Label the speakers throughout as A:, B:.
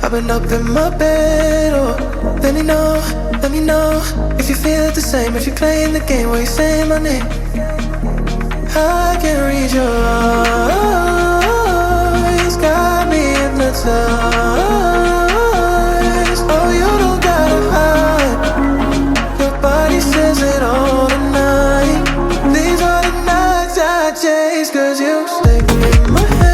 A: I've been up in my bed, oh. Let me know if you feel it the same. If you're playing the game where you say my name, I can read your eyes, got me hypnotized. Oh, you don't gotta hide, your body says it all tonight. These are the nights I chase, 'cause you stay in my head.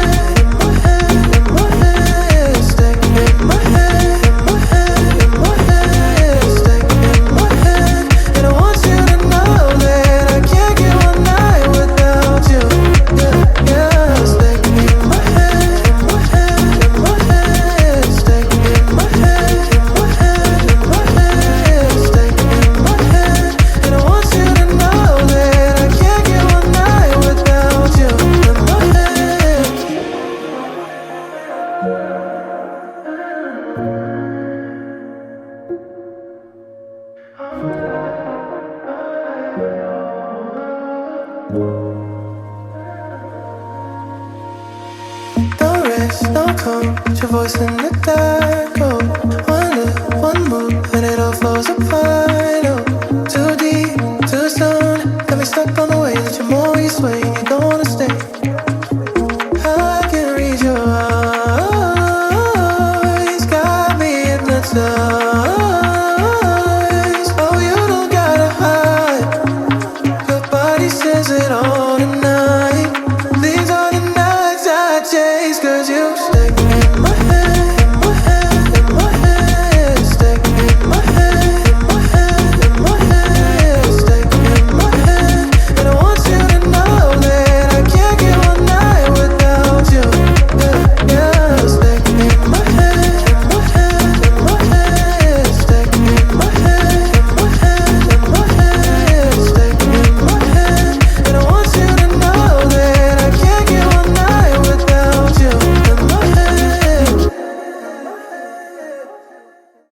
A: Don't come, put your voice in the dark. Oh, one look, one move, and it all falls apart.